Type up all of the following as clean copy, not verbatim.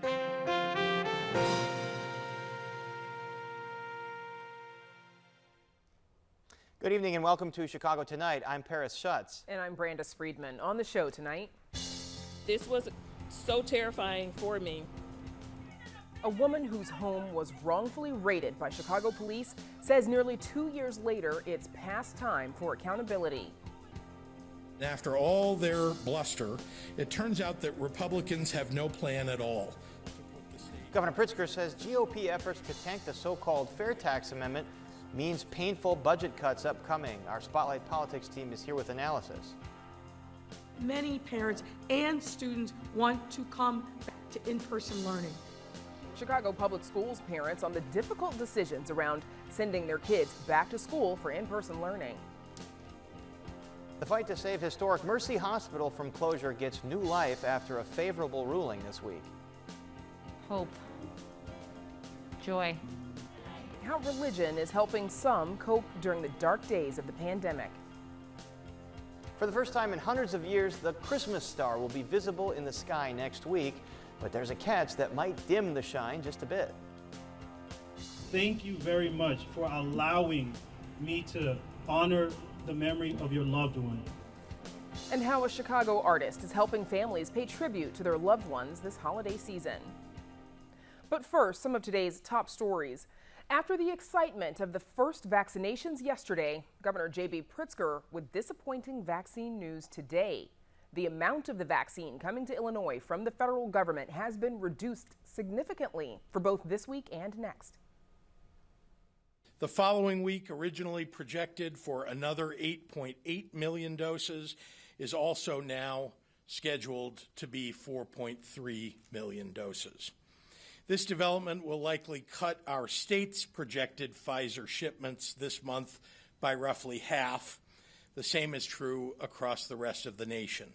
Good evening and welcome to Chicago Tonight. I'm Paris Schutz. And I'm Brandis Friedman. On the show tonight, this was so terrifying for me. A woman whose home was wrongfully raided by Chicago police says nearly 2 years later, it's past time for accountability. After all their bluster, it turns out that Republicans have no plan at all. Governor Pritzker says GOP efforts to tank the so-called fair tax amendment means painful budget cuts upcoming. Our Spotlight Politics team is here with analysis. Many parents and students want to come back to in-person learning. Chicago Public Schools parents on the difficult decisions around sending their kids back to school for in-person learning. The fight to save historic Mercy Hospital from closure gets new life after a favorable ruling this week. Hope. Joy. How religion is helping some cope during the dark days of the pandemic. For the first time in hundreds of years, the Christmas star will be visible in the sky next week, but there's a catch that might dim the shine just a bit. Thank you very much for allowing me to honor the memory of your loved one. And how a Chicago artist is helping families pay tribute to their loved ones this holiday season. But first, some of today's top stories. After the excitement of the first vaccinations yesterday, Governor J.B. Pritzker with disappointing vaccine news today. The amount of the vaccine coming to Illinois from the federal government has been reduced significantly for both this week and next. The following week, originally projected for another 8.8 million doses, is also now scheduled to be 4.3 million doses. This development will likely cut our state's projected Pfizer shipments this month by roughly half. The same is true across the rest of the nation.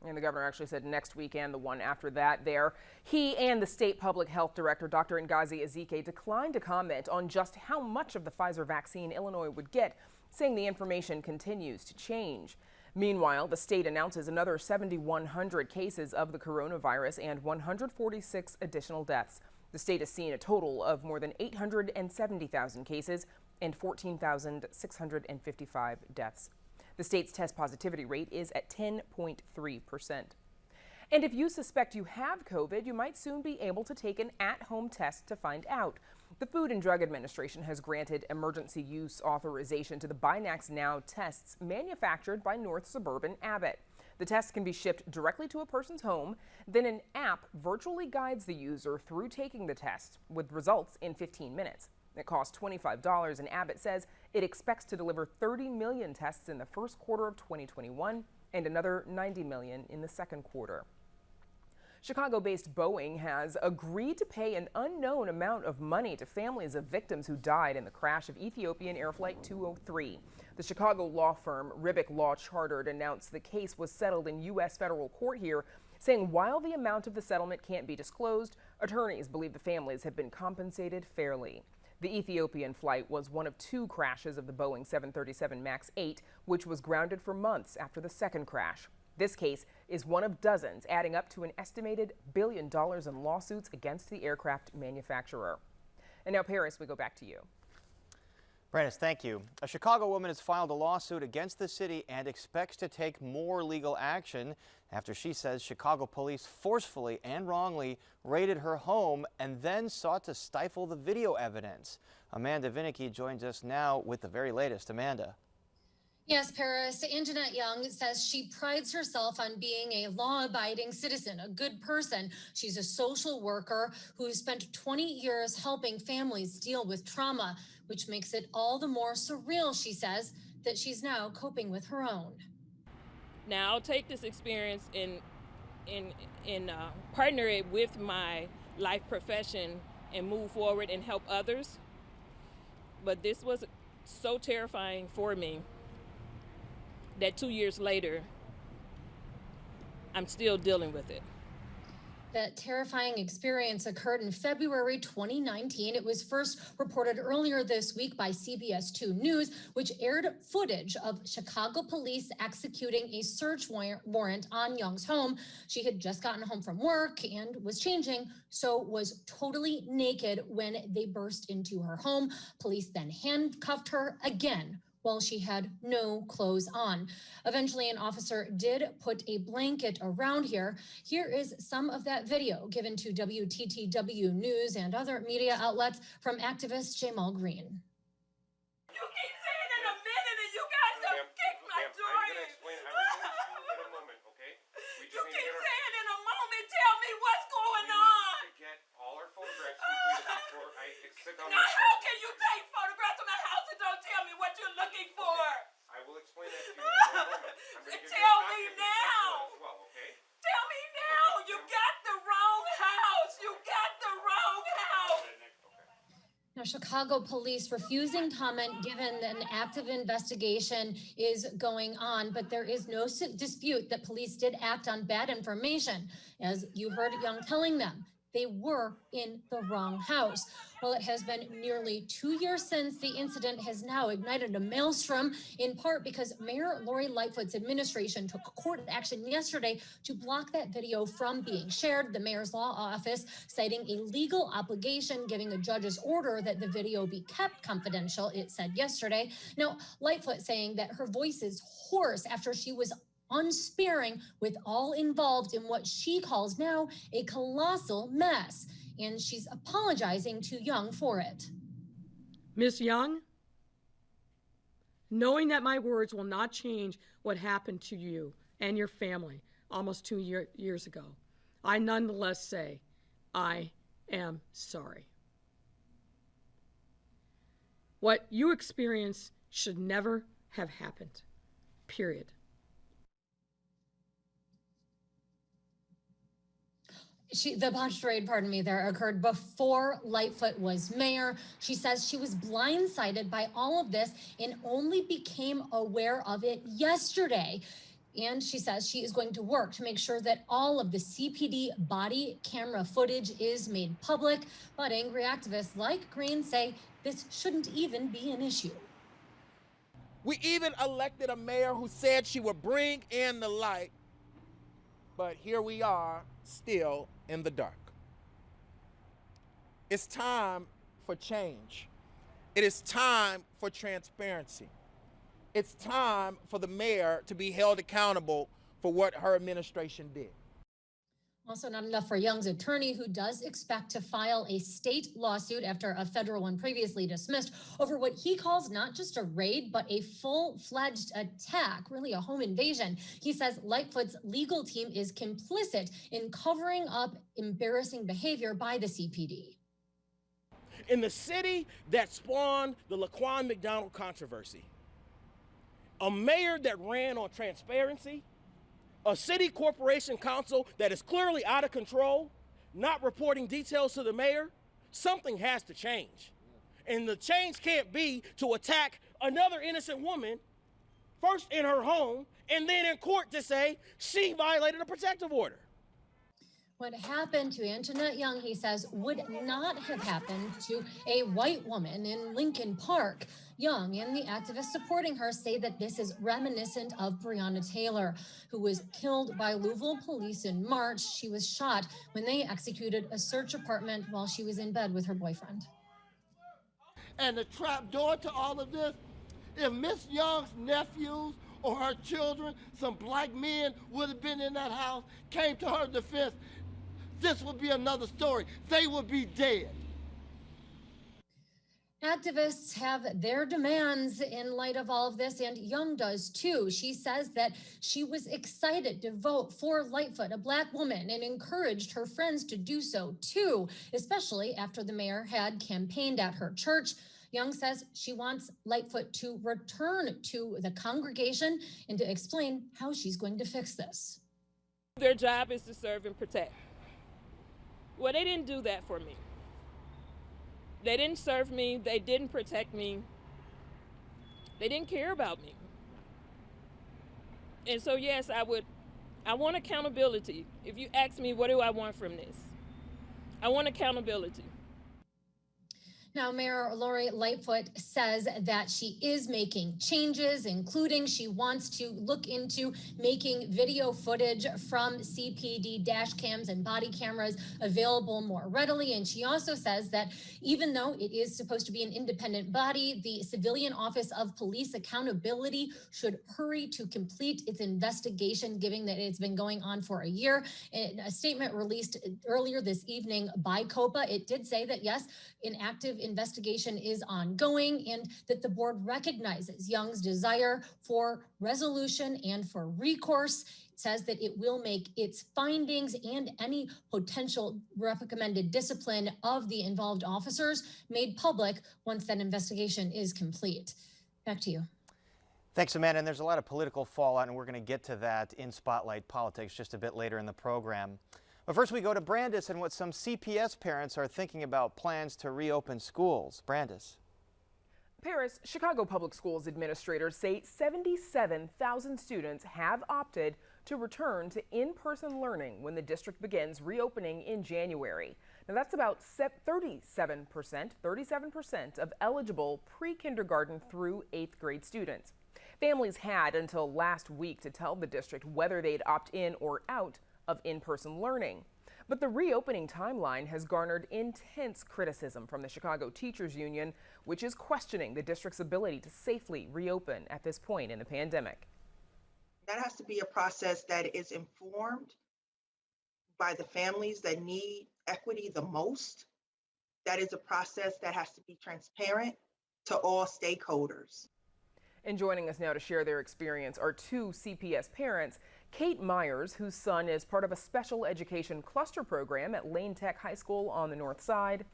And the governor actually said next week and the one after that there. He and the state public health director, Dr. Ngozi Ezike, declined to comment on just how much of the Pfizer vaccine Illinois would get, saying the information continues to change. Meanwhile, the state announces another 7,100 cases of the coronavirus and 146 additional deaths. The state has seen a total of more than 870,000 cases and 14,655 deaths. The state's test positivity rate is at 10.3%. And if you suspect you have COVID, you might soon be able to take an at-home test to find out. The Food and Drug Administration has granted emergency use authorization to the Binax Now tests manufactured by North Suburban Abbott. The test can be shipped directly to a person's home. Then an app virtually guides the user through taking the test with results in 15 minutes. It costs $25, and Abbott says it expects to deliver 30 million tests in the first quarter of 2021 and another 90 million in the second quarter. Chicago-based Boeing has agreed to pay an unknown amount of money to families of victims who died in the crash of Ethiopian Air Flight 203. The Chicago law firm Ribbick Law Chartered announced the case was settled in U.S. federal court here, saying while the amount of the settlement can't be disclosed, attorneys believe the families have been compensated fairly. The Ethiopian flight was one of two crashes of the Boeing 737 MAX 8, which was grounded for months after the second crash. This case is one of dozens, adding up to an estimated $1 billion in lawsuits against the aircraft manufacturer. And now, Paris, we go back to you. Brandis, thank you. A Chicago woman has filed a lawsuit against the city and expects to take more legal action after she says Chicago police forcefully and wrongly raided her home and then sought to stifle the video evidence. Amanda Vinicky joins us now with the very latest. Amanda. Yes, Paris. Anjanette Young says she prides herself on being a law-abiding citizen, a good person. She's a social worker who spent 20 years helping families deal with trauma, which makes it all the more surreal, she says, that she's now coping with her own. Now I'll take this experience and partner it with my life profession and move forward and help others. But this was so terrifying for me that 2 years later, I'm still dealing with it. That terrifying experience occurred in February 2019. It was first reported earlier this week by CBS 2 News, which aired footage of Chicago police executing a search warrant on Young's home. She had just gotten home from work and was changing, so was totally naked when they burst into her home. Police then handcuffed her again while she had no clothes on. Eventually, an officer did put a blanket around here. Here is some of that video given to WTTW News and other media outlets from activist Jamal Green. You keep saying in a minute and you guys have kicked my door in. I'm going to explain everything to you in a moment, okay? You keep saying in a moment, tell me what's going on. To get all our photographs completed before I sit down. Now how can you take photographs of my house and don't tell me what you're looking for? I will explain that to you in a moment. I'm going to give Tell you a me copy of this now. as well, okay? Tell me now. You got the wrong house. You got the wrong house. Now, Chicago police refusing comment given an active investigation is going on, but there is no dispute that police did act on bad information. As you heard Young telling them, they were in the wrong house. Well, it has been nearly 2 years since the incident has now ignited a maelstrom, in part because Mayor Lori Lightfoot's administration took court action yesterday to block that video from being shared. The mayor's law office citing a legal obligation, giving a judge's order that the video be kept confidential, it said yesterday. Now, Lightfoot saying that her voice is hoarse after she was unsparing with all involved in what she calls now a colossal mess. And she's apologizing to Young for it. Miss Young, knowing that my words will not change what happened to you and your family almost 2 years ago, I nonetheless say, I am sorry. What you experienced should never have happened, period. The botched raid, pardon me, there occurred before Lightfoot was mayor. She says she was blindsided by all of this and only became aware of it yesterday. And she says she is going to work to make sure that all of the CPD body camera footage is made public. But angry activists like Green say this shouldn't even be an issue. We even elected a mayor who said she would bring in the light, but here we are still in the dark. It's time for change. It is time for transparency. It's time for the mayor to be held accountable for what her administration did. Also not enough for Young's attorney, who does expect to file a state lawsuit after a federal one previously dismissed over what he calls not just a raid, but a full-fledged attack, really a home invasion. He says Lightfoot's legal team is complicit in covering up embarrassing behavior by the CPD. In the city that spawned the Laquan McDonald controversy, a mayor that ran on transparency, a city corporation council that is clearly out of control, not reporting details to the mayor, something has to change. And the change can't be to attack another innocent woman, first in her home, and then in court to say she violated a protective order. What happened to Antoinette Young, he says, would not have happened to a white woman in Lincoln Park. Young and the activists supporting her say that this is reminiscent of Breonna Taylor, who was killed by Louisville police in March. She was shot when they executed a search apartment while she was in bed with her boyfriend. And the trap door to all of this, if Miss Young's nephews or her children, some black men would have been in that house, came to her defense, this would be another story. They would be dead. Activists have their demands in light of all of this, and Young does too. She says that she was excited to vote for Lightfoot, a black woman, and encouraged her friends to do so too, especially after the mayor had campaigned at her church. Young says she wants Lightfoot to return to the congregation and to explain how she's going to fix this. Their job is to serve and protect. Well, they didn't do that for me. They didn't serve me. They didn't protect me. They didn't care about me. And so, yes, I I want accountability. If you ask me, what do I want from this? I want accountability. Now, Mayor Lori Lightfoot says that she is making changes, including she wants to look into making video footage from CPD dash cams and body cameras available more readily. And she also says that even though it is supposed to be an independent body, the Civilian Office of Police Accountability should hurry to complete its investigation, given that it's been going on for a year. In a statement released earlier this evening by COPA, it did say that, yes, an active investigation is ongoing and that the board recognizes Young's desire for resolution and for recourse. It says that it will make its findings and any potential recommended discipline of the involved officers made public once that investigation is complete. Back to you. Thanks, Amanda. And there's a lot of political fallout, and we're going to get to that in Spotlight Politics just a bit later in the program. But first we go to Brandis and what some CPS parents are thinking about plans to reopen schools. Brandis. Paris, Chicago Public Schools administrators say 77,000 students have opted to return to in-person learning when the district begins reopening in January. Now that's about 37% of eligible pre-kindergarten through 8th grade students. Families had until last week to tell the district whether they'd opt in or out of in-person learning. But the reopening timeline has garnered intense criticism from the Chicago Teachers Union, which is questioning the district's ability to safely reopen at this point in the pandemic. That has to be a process that is informed by the families that need equity the most. That is a process that has to be transparent to all stakeholders. And joining us now to share their experience are two CPS parents, Kate Myers, whose son is part of a special education cluster program at Lane Tech High School on the north side,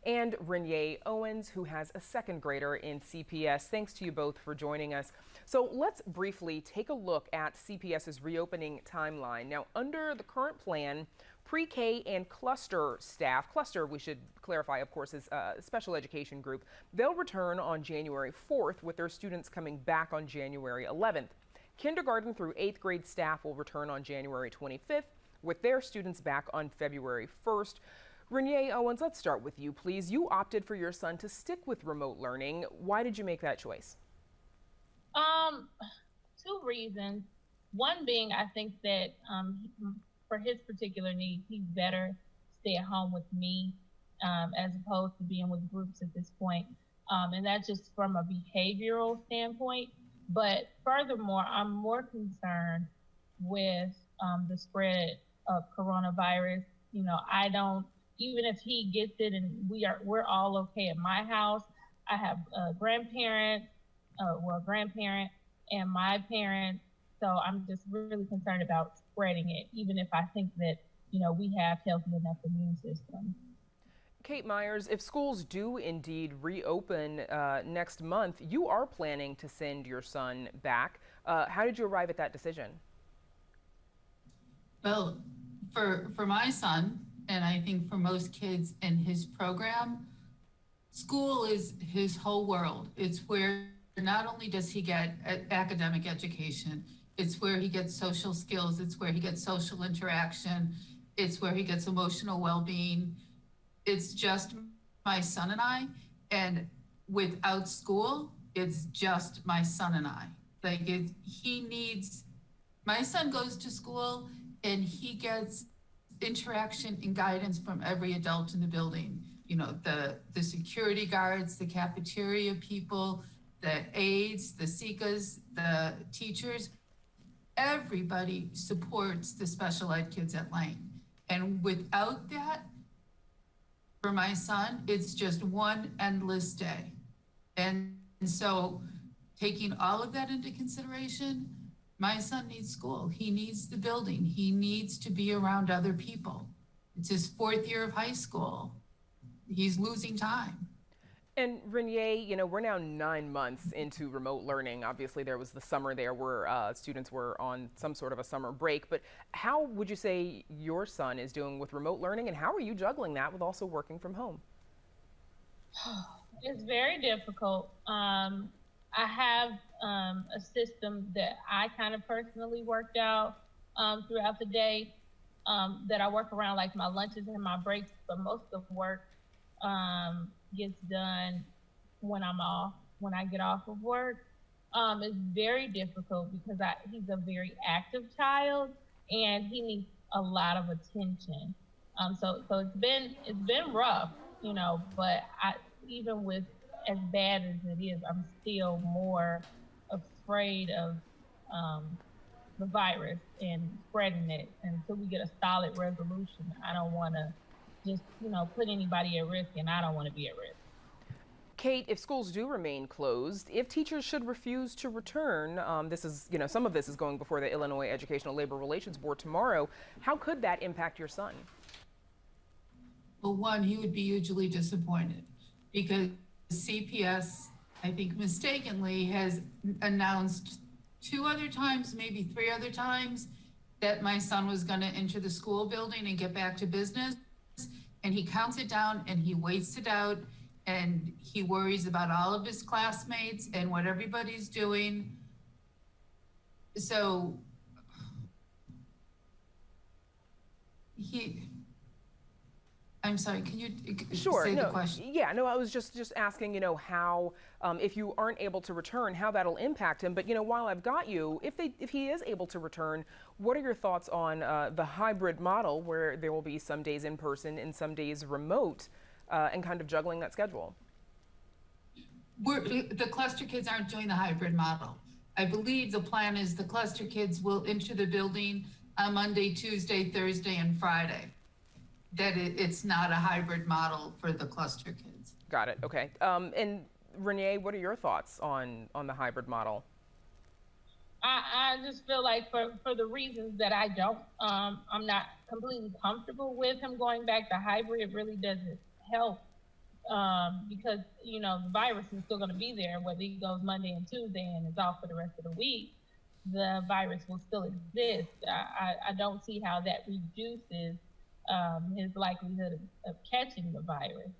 and Renee Owens, who has a second grader in CPS. Thanks to you both for joining us. So let's briefly take a look at CPS's reopening timeline. Now, under the current plan, pre-K and cluster staff, cluster we should clarify of course is a special education group, they'll return on January 4th with their students coming back on January 11th. Kindergarten through 8th grade staff will return on January 25th with their students back on February 1st. Renee Owens, let's start with you, please. You opted for your son to stick with remote learning. Why did you make that choice? Two reasons. One being, I think that for his particular needs, he's better stay at home with me as opposed to being with groups at this point. And that's just from a behavioral standpoint. But furthermore, I'm more concerned with the spread of coronavirus. You know, I don't, even if he gets it and we're all okay at my house, I have a grandparent and my parents. So I'm just really concerned about spreading it, even if I think that, you know, we have healthy enough immune system. Kate Myers, if schools do indeed reopen next month, you are planning to send your son back. How did you arrive at that decision? Well, for my son, and I think for most kids in his program, school is his whole world. It's where not only does he get academic education, it's where he gets social skills, it's where he gets social interaction, it's where he gets emotional well-being. It's just my son and I, and without school, it's just my son and I. Like my son goes to school and he gets interaction and guidance from every adult in the building. You know, the security guards, the cafeteria people, the aides, the SICAs, the teachers, everybody supports the special ed kids at Lane. And without that, for my son, it's just one endless day. And so taking all of that into consideration, my son needs school. He needs the building. He needs to be around other people. It's his 4th year of high school. He's losing time. And Renee, you know, we're now 9 months into remote learning. Obviously, there was the summer there where students were on some sort of a summer break. But how would you say your son is doing with remote learning, and how are you juggling that with also working from home? It's very difficult. I have a system that I kind of personally worked out throughout the day that I work around, like my lunches and my breaks, but most of the work gets done when when I get off of work. It's very difficult because he's a very active child and he needs a lot of attention. So it's been rough, you know, but even with as bad as it is, I'm still more afraid of the virus and spreading it. And until we get a solid resolution, I don't want to just, you know, put anybody at risk, and I don't want to be at risk. Kate, if schools do remain closed, if teachers should refuse to return, this is, you know, some of this is going before the Illinois Educational Labor Relations Board tomorrow. How could that impact your son? Well, one, he would be hugely disappointed because CPS, I think mistakenly, has announced 2 other times, maybe 3 other times, that my son was going to enter the school building and get back to business. And he counts it down and he waits it out. And he worries about all of his classmates and what everybody's doing. So I'm sorry, can you say the question? Yeah, no, I was just asking, you know, how, if you aren't able to return, how that'll impact him. But, you know, while I've got you, if he is able to return, what are your thoughts on the hybrid model where there will be some days in person and some days remote? And kind of juggling that schedule? The cluster kids aren't doing the hybrid model. I believe the plan is the cluster kids will enter the building on Monday, Tuesday, Thursday, and Friday. That it's not a hybrid model for the cluster kids. Got it, okay. And Renee, what are your thoughts on the hybrid model? I just feel like for the reasons that I'm not completely comfortable with him going back to hybrid. It really doesn't help because, you know, the virus is still going to be there whether he goes Monday and Tuesday and is off for the rest of the week. The virus will still exist. I don't see how that reduces his likelihood of catching the virus.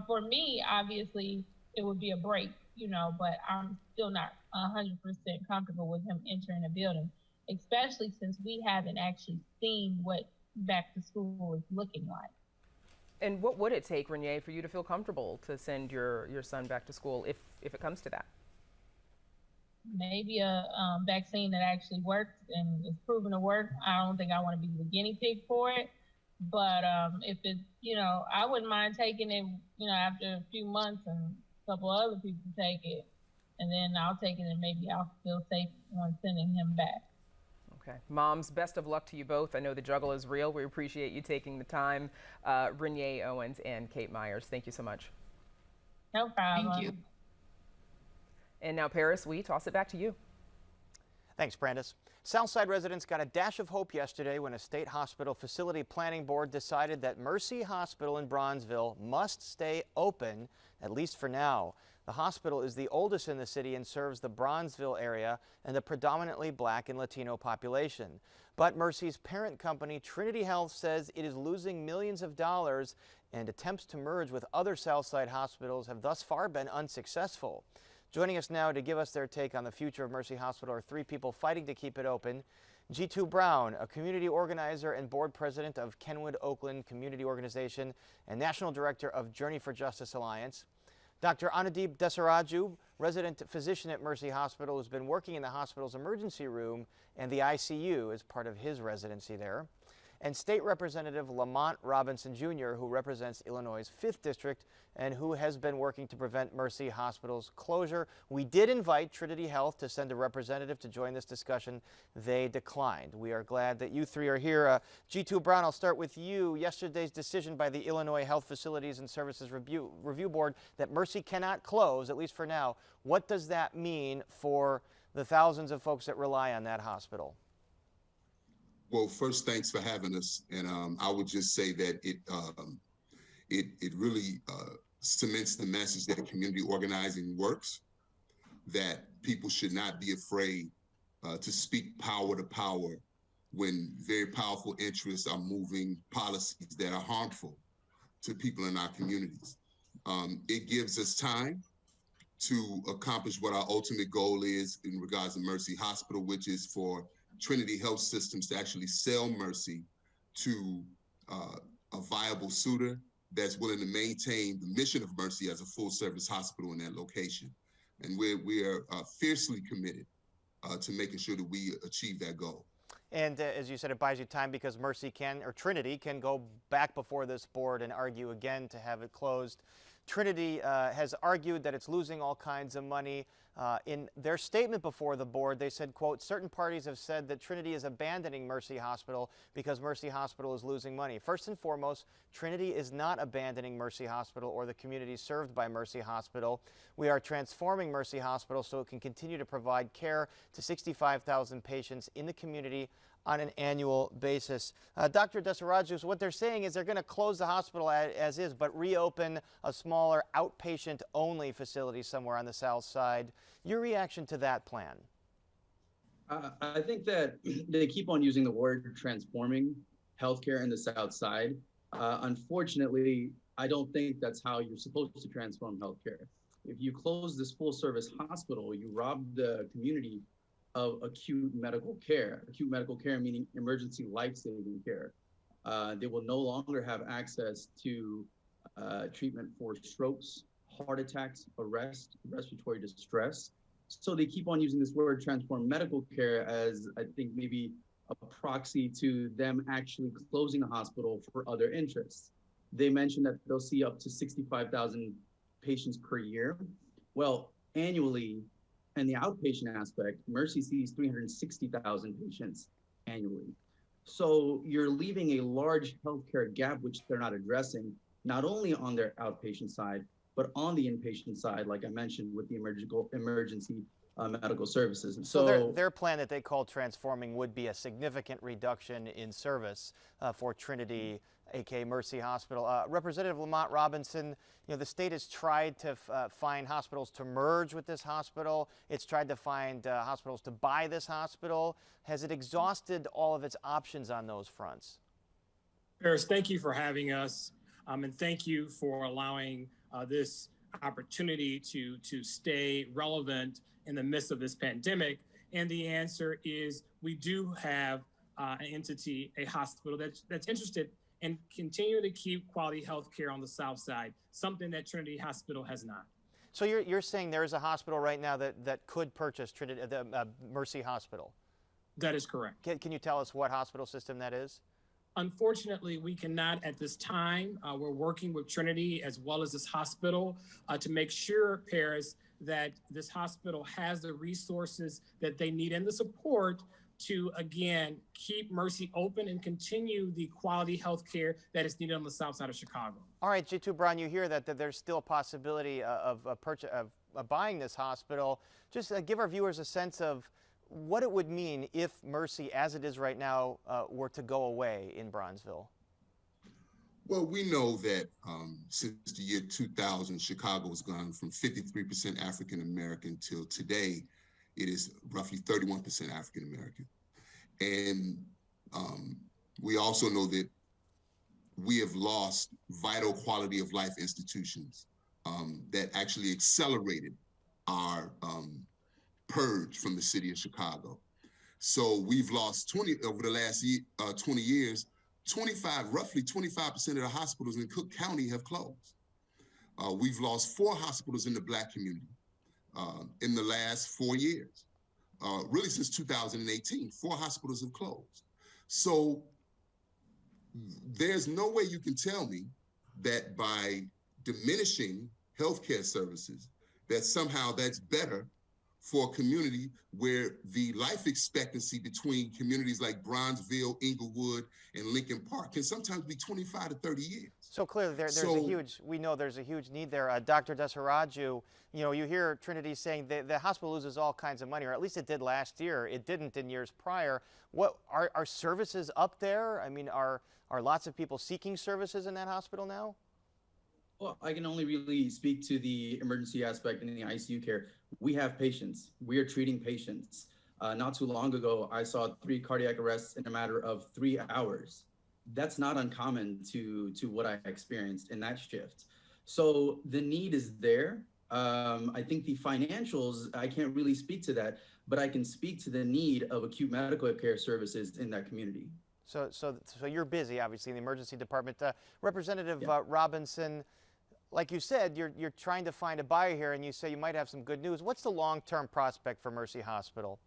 For me, obviously, it would be a break, you know, but I'm still not 100% comfortable with him entering a building, especially since we haven't actually seen what back to school is looking like. And what would it take, Renee, for you to feel comfortable to send your son back to school if it comes to that? Maybe a vaccine that actually works and is proven to work. I don't think I want to be the guinea pig for it. But if it's, you know, I wouldn't mind taking it, you know, after a few months and a couple other people take it. And then I'll take it and maybe I'll feel safe on sending him back. Okay. Moms, best of luck to you both. I know the juggle is real. We appreciate you taking the time. Renee Owens and Kate Myers, thank you so much. No problem. Thank you. And now, Paris, we toss it back to you. Thanks, Brandis. Southside residents got a dash of hope yesterday when a state hospital facility planning board decided that Mercy Hospital in Bronzeville must stay open, at least for now. The hospital is the oldest in the city and serves the Bronzeville area and the predominantly Black and Latino population. But Mercy's parent company, Trinity Health, says it is losing millions of dollars, and attempts to merge with other Southside hospitals have thus far been unsuccessful. Joining us now to give us their take on the future of Mercy Hospital are 3 people fighting to keep it open. Jitu Brown, a community organizer and board president of Kenwood Oakland Community Organization and national director of Journey for Justice Alliance. Dr. Anadeep Desaraju, resident physician at Mercy Hospital, who's been working in the hospital's emergency room and the ICU as part of his residency there. And State Representative Lamont Robinson Jr., who represents Illinois' 5th District and who has been working to prevent Mercy Hospital's closure. We did invite Trinity Health to send a representative to join this discussion. They declined. We are glad that you 3 are here. Jitu Brown, I'll start with you. Yesterday's decision by the Illinois Health Facilities and Services Review Board that Mercy cannot close, at least for now. What does that mean for the thousands of folks that rely on that hospital? Well, first, thanks for having us. And I would just say that it really cements the message that community organizing works, that people should not be afraid to speak power to power when very powerful interests are moving policies that are harmful to people in our communities. It gives us time to accomplish what our ultimate goal is in regards to Mercy Hospital, which is for Trinity Health Systems to actually sell Mercy to a viable suitor that's willing to maintain the mission of Mercy as a full-service hospital in that location. And we are fiercely committed to making sure that we achieve that goal. And as you said, it buys you time because Mercy can, or Trinity can go back before this board and argue again to have it closed. Trinity has argued that it's losing all kinds of money. In their statement before the board, they said, quote, certain parties have said that Trinity is abandoning Mercy Hospital because Mercy Hospital is losing money. First and foremost, Trinity is not abandoning Mercy Hospital or the community served by Mercy Hospital. We are transforming Mercy Hospital so it can continue to provide care to 65,000 patients in the community on an annual basis. Dr. Desaraju, what they're saying is they're going to close the hospital as is, but reopen a smaller outpatient-only facility somewhere on the south side. Your reaction to that plan? I think that they keep on using the word transforming healthcare in the south side. Unfortunately, I don't think that's how you're supposed to transform healthcare. If you close this full-service hospital, you rob the community of acute medical care meaning emergency life-saving care. They will no longer have access to treatment for strokes, heart attacks, arrest, respiratory distress. So they keep on using this word transform medical care as, I think, maybe a proxy to them actually closing a hospital for other interests. They mentioned that they'll see up to 65,000 patients per year. Well, annually, and the outpatient aspect, Mercy sees 360,000 patients annually. So you're leaving a large healthcare gap, which they're not addressing, not only on their outpatient side, but on the inpatient side, like I mentioned, with the emergency medical services. And so their plan that they call transforming would be a significant reduction in service for Trinity, aka Mercy Hospital. Representative Lamont Robinson, the state has tried to find hospitals to merge with this hospital. It's tried to find hospitals to buy this hospital. Has it exhausted all of its options on those fronts? Paris, thank you for having us, and thank you for allowing this opportunity to stay relevant in the midst of this pandemic. And the answer is we do have an entity, a hospital that's interested and continue to keep quality health care on the south side, something that Trinity Hospital has not. So you're saying there is a hospital right now that could purchase Trinity, the Mercy Hospital? That is correct. Can you tell us what hospital system that is? Unfortunately, we cannot at this time. We're working with Trinity as well as this hospital to make sure, Paris, that this hospital has the resources that they need and the support to, again, keep Mercy open and continue the quality health care that is needed on the south side of Chicago. All right, Jitu Brown, you hear that there's still a possibility of buying this hospital. Just give our viewers a sense of what it would mean if Mercy, as it is right now, were to go away in Bronzeville. Well, we know that since the year 2000, Chicago has gone from 53% African American till today, it is roughly 31% African American. And we also know that we have lost vital quality of life institutions that actually accelerated our purge from the city of Chicago. So we've lost over the last 20 years, roughly 25% of the hospitals in Cook County have closed. We've lost 4 hospitals in the Black community in the last 4 years. Really since 2018, 4 hospitals have closed. So there's no way you can tell me that by diminishing healthcare services, that somehow that's better for a community where the life expectancy between communities like Bronzeville, Inglewood, and Lincoln Park can sometimes be 25 to 30 years. So clearly we know there's a huge need there. Dr. Desaraju, you hear Trinity saying the hospital loses all kinds of money, or at least it did last year. It didn't in years prior. What are services up there? I mean, are lots of people seeking services in that hospital now? Well, I can only really speak to the emergency aspect in the ICU care. We have patients. We are treating patients. Not too long ago, I saw 3 cardiac arrests in a matter of 3 hours. That's not uncommon to what I experienced in that shift. So the need is there. I think the financials, I can't really speak to that, but I can speak to the need of acute medical care services in that community. So you're busy, obviously, in the emergency department. Representative Robinson, like you said, you're trying to find a buyer here, and you say you might have some good news. What's the long-term prospect for Mercy Hospital?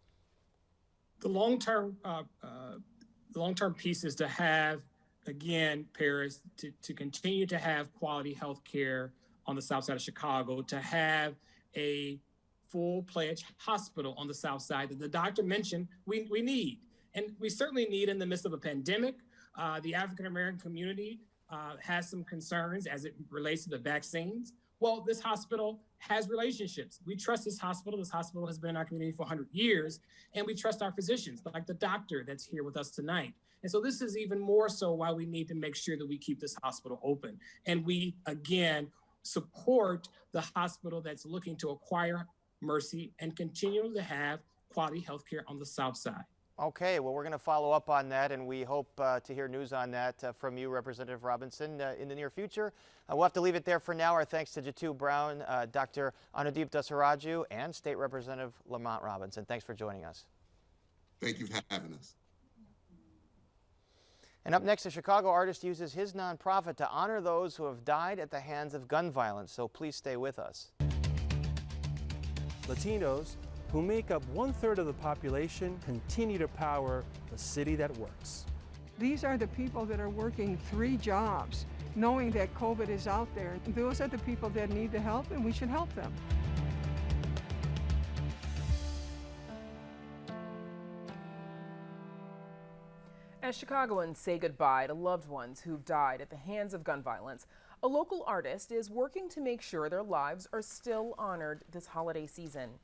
The long-term piece is to have, again, Paris, to continue to have quality health care on the south side of Chicago, to have a full-fledged hospital on the south side that the doctor mentioned we need. And we certainly need in the midst of a pandemic. The African-American community has some concerns as it relates to the vaccines. Well, this hospital has relationships. We trust this hospital. This hospital has been in our community for 100 years, and we trust our physicians, like the doctor that's here with us tonight. And so this is even more so why we need to make sure that we keep this hospital open. And we, again, support the hospital that's looking to acquire Mercy and continue to have quality health care on the south side. Okay, well, we're going to follow up on that, and we hope to hear news on that from you, Representative Robinson, in the near future. We'll have to leave it there for now. Our thanks to Jitu Brown, Dr. Anudeep Dasaraju, and State Representative Lamont Robinson. Thanks for joining us. Thank you for having us. And up next, a Chicago artist uses his nonprofit to honor those who have died at the hands of gun violence, so please stay with us. Latinos, who make up 1/3 of the population, continue to power the city that works. These are the people that are working 3 jobs, knowing that COVID is out there. Those are the people that need the help, and we should help them. As Chicagoans say goodbye to loved ones who've died at the hands of gun violence, a local artist is working to make sure their lives are still honored this holiday season.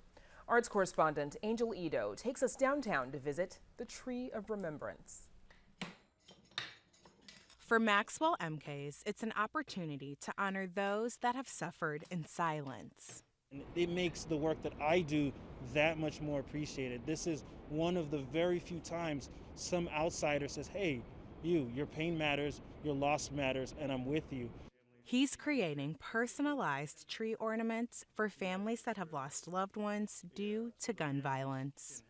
Arts correspondent Angel Ito takes us downtown to visit the Tree of Remembrance. For Maxwell MKs, it's an opportunity to honor those that have suffered in silence. It makes the work that I do that much more appreciated. This is one of the very few times some outsider says, hey, your pain matters, your loss matters, and I'm with you. He's creating personalized tree ornaments for families that have lost loved ones due to gun violence.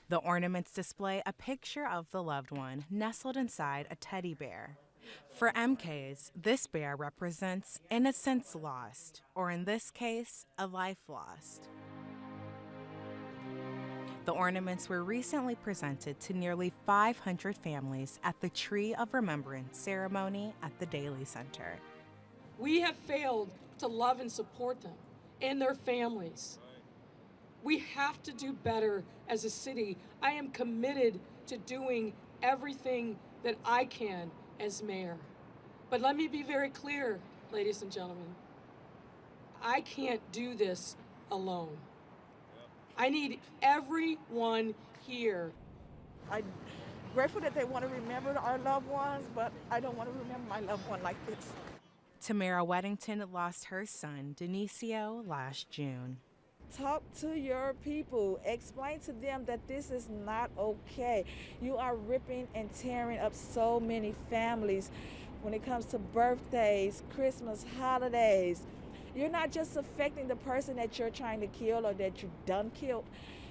The ornaments display a picture of the loved one nestled inside a teddy bear. For MKs, this bear represents innocence lost, or in this case, a life lost. The ornaments were recently presented to nearly 500 families at the Tree of Remembrance ceremony at the Daly Center. We have failed to love and support them and their families. We have to do better as a city. I am committed to doing everything that I can as mayor. But let me be very clear, ladies and gentlemen. I can't do this alone. I need everyone here. I'm grateful that they want to remember our loved ones, but I don't want to remember my loved one like this. Tamara Weddington lost her son, Denicio, last June. Talk to your people. Explain to them that this is not okay. You are ripping and tearing up so many families when it comes to birthdays, Christmas, holidays. You're not just affecting the person that you're trying to kill or that you done killed.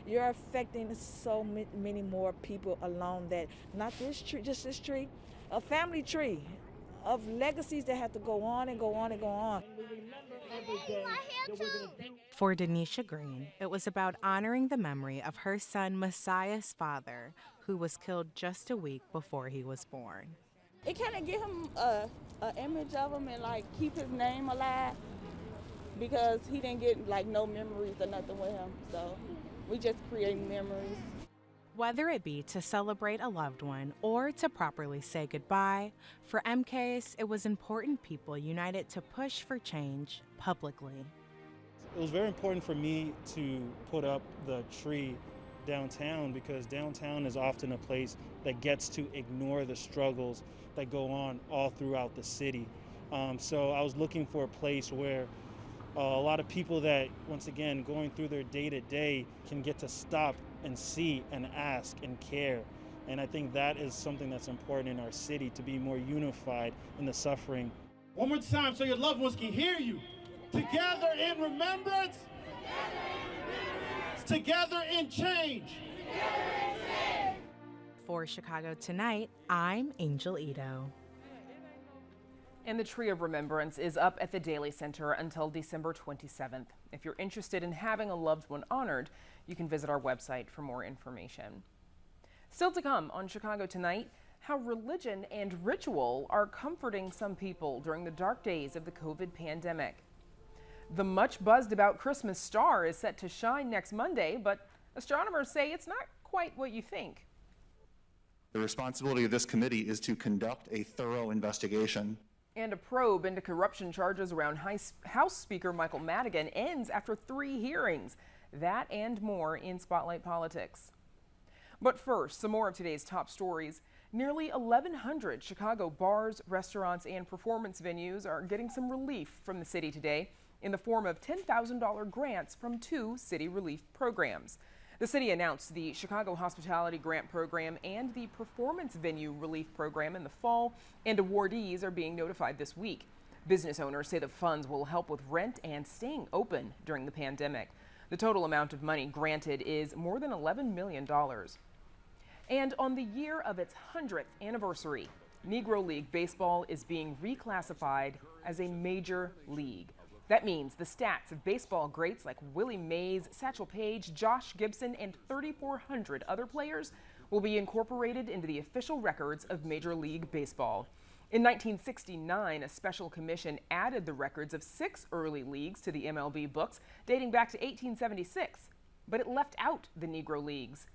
You're affecting so many more people along that, not this tree, just this tree, a family tree of legacies that have to go on and go on and go on. For Denisha Green, it was about honoring the memory of her son Messiah's father, who was killed just a week before he was born. It kind of give him an image of him and like keep his name alive, because he didn't get like no memories or nothing with him. So we just create memories. Whether it be to celebrate a loved one or to properly say goodbye, for MKs, it was important people united to push for change publicly. It was very important for me to put up the tree downtown because downtown is often a place that gets to ignore the struggles that go on all throughout the city. So I was looking for a place where a lot of people that, once again, going through their day-to-day can get to stop and see and ask and care. And I think that is something that's important in our city, to be more unified in the suffering. One more time so your loved ones can hear you. Together in remembrance. Together in change. For Chicago Tonight, I'm Angel Ito. And the Tree of Remembrance is up at the Daly Center until December 27th. If you're interested in having a loved one honored, you can visit our website for more information. Still to come on Chicago Tonight, how religion and ritual are comforting some people during the dark days of the COVID pandemic. The much buzzed about Christmas star is set to shine next Monday, but astronomers say it's not quite what you think. The responsibility of this committee is to conduct a thorough investigation. And a probe into corruption charges around House Speaker Michael Madigan ends after 3 hearings. That and more in Spotlight Politics. But first, some more of today's top stories. Nearly 1,100 Chicago bars, restaurants, and performance venues are getting some relief from the city today in the form of $10,000 grants from 2 city relief programs. The city announced the Chicago Hospitality Grant Program and the Performance Venue Relief Program in the fall, and awardees are being notified this week. Business owners say the funds will help with rent and staying open during the pandemic. The total amount of money granted is more than $11 million. And on the year of its 100th anniversary, Negro League Baseball is being reclassified as a major league. That means the stats of baseball greats like Willie Mays, Satchel Paige, Josh Gibson, and 3,400 other players will be incorporated into the official records of Major League Baseball. In 1969, a special commission added the records of 6 early leagues to the MLB books dating back to 1876, but it left out the Negro Leagues.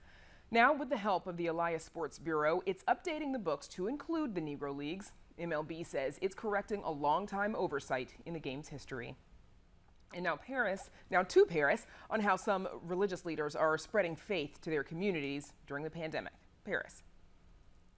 Now, with the help of the Elias Sports Bureau, it's updating the books to include the Negro Leagues. MLB says it's correcting a long-time oversight in the game's history. And now to Paris on how some religious leaders are spreading faith to their communities during the pandemic. Paris.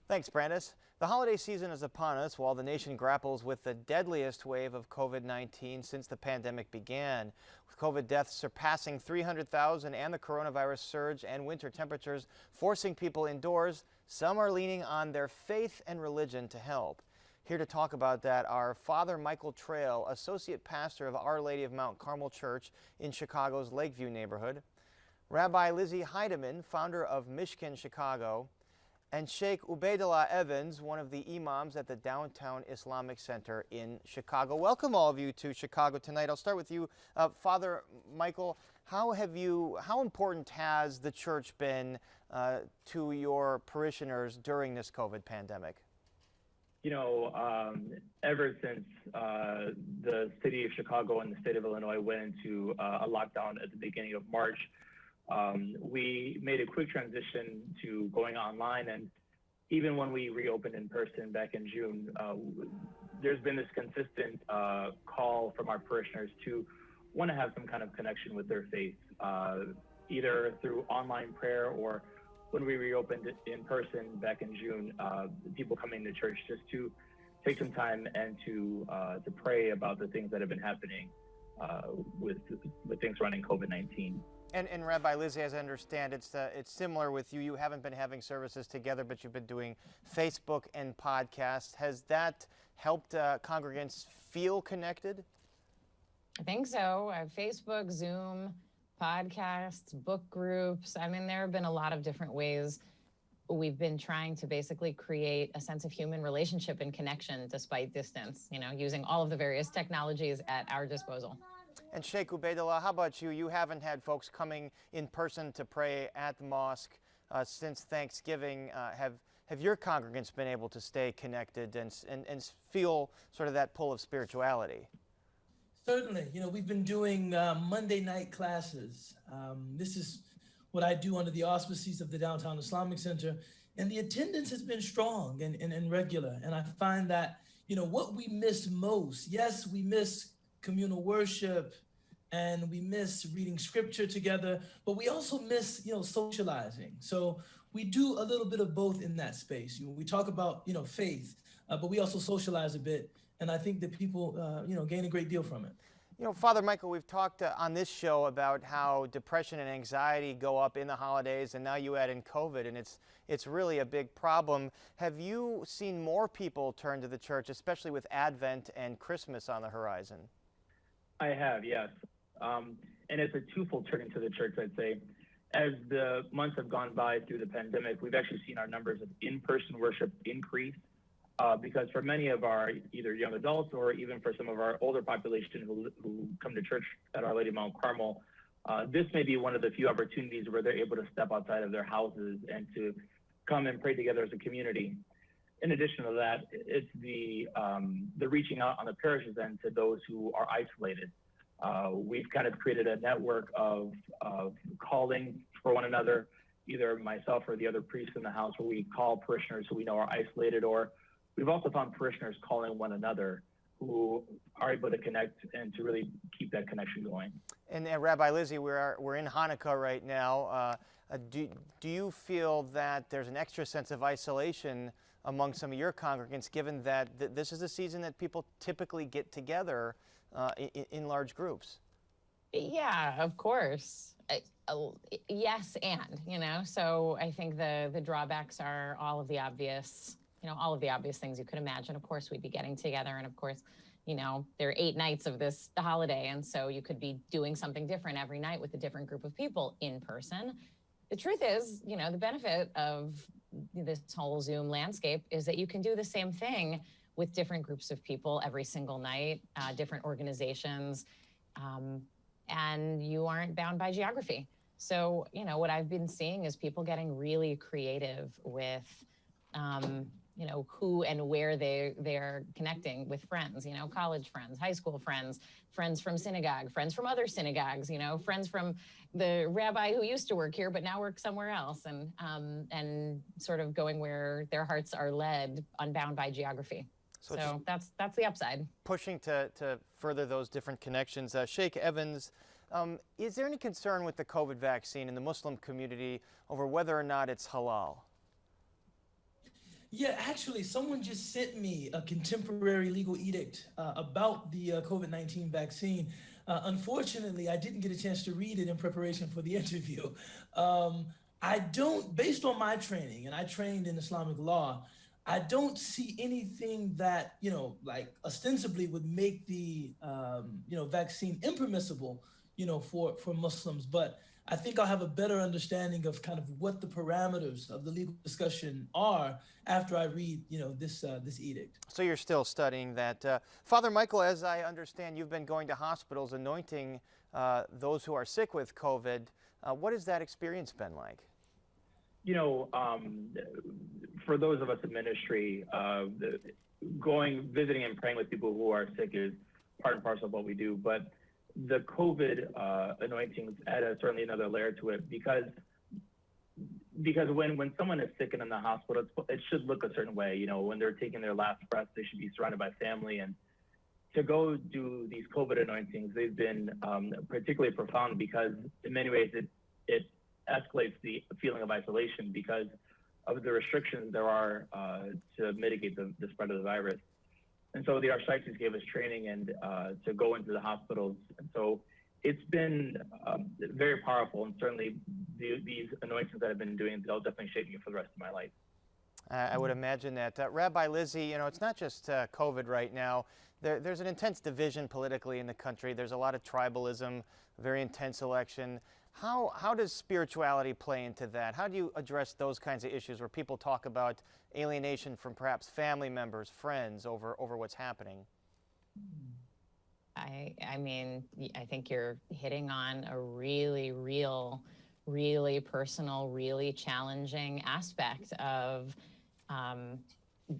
Thanks, Brandis. The holiday season is upon us while the nation grapples with the deadliest wave of COVID-19 since the pandemic began. With COVID deaths surpassing 300,000 and the coronavirus surge and winter temperatures forcing people indoors, some are leaning on their faith and religion to help. Here to talk about that are Father Michael Trail, Associate Pastor of Our Lady of Mount Carmel Church in Chicago's Lakeview neighborhood, Rabbi Lizzie Heidemann, founder of Mishkan Chicago, and Sheikh Ubaidullah Evans, one of the imams at the Downtown Islamic Center in Chicago. Welcome all of you to Chicago Tonight. I'll start with you, Father Michael. How important has the church been to your parishioners during this COVID pandemic? Ever since the city of Chicago and the state of Illinois went into a lockdown at the beginning of March, we made a quick transition to going online. And even when we reopened in person back in June, there's been this consistent call from our parishioners to want to have some kind of connection with their faith, either through online prayer or when we reopened in person back in June, people coming to church just to take some time and to pray about the things that have been happening with things running COVID-19. And Rabbi Lizzie, as I understand, it's similar with you. You haven't been having services together, but you've been doing Facebook and podcasts. Has that helped congregants feel connected? I think so. Facebook, Zoom, podcasts, book groups. I mean, there have been a lot of different ways we've been trying to basically create a sense of human relationship and connection despite distance, using all of the various technologies at our disposal. And Sheikh Ubaidullah, how about you? You haven't had folks coming in person to pray at the mosque since Thanksgiving. Have your congregants been able to stay connected and feel sort of that pull of spirituality? Certainly. We've been doing Monday night classes. This is what I do under the auspices of the Downtown Islamic Center. And the attendance has been strong and regular. And I find that, what we miss most, yes, we miss communal worship and we miss reading scripture together, but we also miss, socializing. So we do a little bit of both in that space. We talk about, faith, but we also socialize a bit. And I think that people, gain a great deal from it. You know, Father Michael, we've talked on this show about how depression and anxiety go up in the holidays, and now you add in COVID, and it's really a big problem. Have you seen more people turn to the church, especially with Advent and Christmas on the horizon? I have, yes. And it's a twofold turning to the church, I'd say. As the months have gone by through the pandemic, we've actually seen our numbers of in-person worship increase. Because for many of our either young adults or even for some of our older population who come to church at Our Lady of Mount Carmel, this may be one of the few opportunities where they're able to step outside of their houses and to come and pray together as a community. In addition to that, it's the reaching out on the parishes end to those who are isolated. We've kind of created a network of calling for one another, either myself or the other priests in the house, where we call parishioners who we know are isolated, or we've also found parishioners calling one another who are able to connect and to really keep that connection going. And Rabbi Lizzie, we're in Hanukkah right now. Do you feel that there's an extra sense of isolation among some of your congregants, given that this is a season that people typically get together in large groups? Yeah, of course. Yes, and, so I think the drawbacks are all of the obvious things you could imagine. Of course, we'd be getting together, and of course, there are 8 nights of this holiday, and so you could be doing something different every night with a different group of people in person. The truth is, the benefit of this whole Zoom landscape is that you can do the same thing with different groups of people every single night, different organizations, and you aren't bound by geography. So, what I've been seeing is people getting really creative with who and where they're connecting with friends, college friends, high school friends, friends from synagogue, friends from other synagogues, friends from the rabbi who used to work here but now works somewhere else, and sort of going where their hearts are led, unbound by geography. So that's the upside. Pushing to further those different connections. Sheikh Evans, is there any concern with the COVID vaccine in the Muslim community over whether or not it's halal? Yeah, actually, someone just sent me a contemporary legal edict about the COVID-19 vaccine. Unfortunately, I didn't get a chance to read it in preparation for the interview. Based on my training, and I trained in Islamic law, I don't see anything that, like ostensibly would make the, vaccine impermissible, for Muslims. But I think I'll have a better understanding of kind of what the parameters of the legal discussion are after I read, this edict. So you're still studying that. Father Michael, as I understand, you've been going to hospitals anointing those who are sick with COVID. What has that experience been like? For those of us in ministry, visiting and praying with people who are sick is part and parcel of what we do. But the COVID anointings add certainly another layer to it, because when someone is sick and in the hospital, it should look a certain way. When they're taking their last breath, they should be surrounded by family. And to go do these COVID anointings, they've been particularly profound, because in many ways it escalates the feeling of isolation because of the restrictions there are to mitigate the spread of the virus. And so the Archdiocese gave us training and to go into the hospitals. And so it's been very powerful, and certainly these anointings that I've been doing, they'll definitely shape me for the rest of my life. I would imagine that. Rabbi Lizzie, it's not just COVID right now. There's an intense division politically in the country. There's a lot of tribalism, a very intense election. How does spirituality play into that? How do you address those kinds of issues where people talk about alienation from perhaps family members, friends over what's happening? I mean, I think you're hitting on a really real, really personal, really challenging aspect of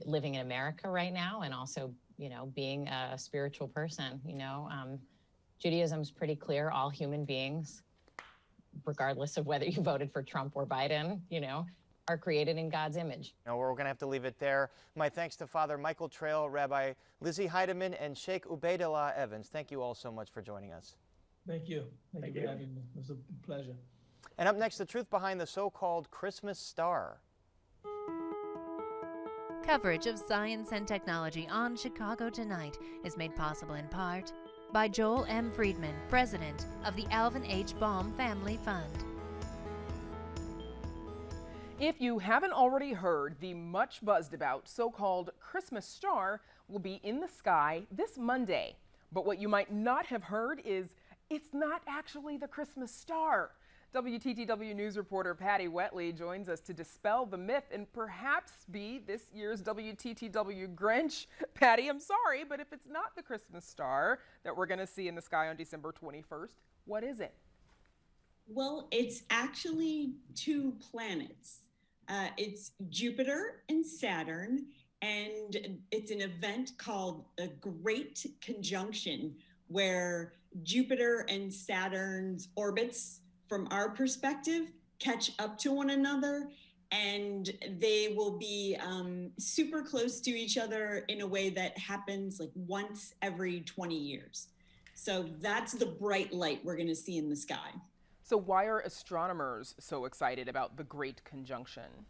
living in America right now, and also, being a spiritual person. Judaism's pretty clear: all human beings, regardless of whether you voted for Trump or Biden, are created in God's image. We're going to have to leave it there. My thanks to Father Michael Trail, Rabbi Lizzie Heidemann, and Sheikh Ubaidullah Evans. Thank you all so much for joining us. Thank you. Thank you for having me. It was a pleasure. And up next, the truth behind the so-called Christmas star. Coverage of science and technology on Chicago Tonight is made possible in part by Joel M. Friedman, president of the Alvin H. Baum Family Fund. If you haven't already heard, the much buzzed about so-called Christmas star will be in the sky this Monday. But what you might not have heard is it's not actually the Christmas star. WTTW News reporter Patty Wetley joins us to dispel the myth and perhaps be this year's WTTW Grinch. Patty, I'm sorry, but if it's not the Christmas star that we're going to see in the sky on December 21st, what is it? Well, it's actually two planets. It's Jupiter and Saturn, and it's an event called a Great Conjunction, where Jupiter and Saturn's orbits, from our perspective, catch up to one another, and they will be super close to each other in a way that happens like once every 20 years. So that's the bright light we're going to see in the sky. So why are astronomers so excited about the Great Conjunction?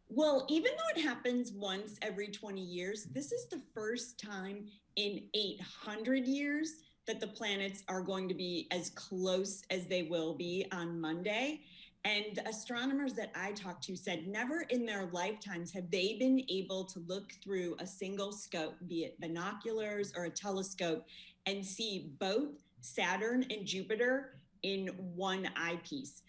Well, even though it happens once every 20 years, this is the first time in 800 years that the planets are going to be as close as they will be on Monday. And the astronomers that I talked to said never in their lifetimes have they been able to look through a single scope, be it binoculars or a telescope, and see both Saturn and Jupiter in one eyepiece.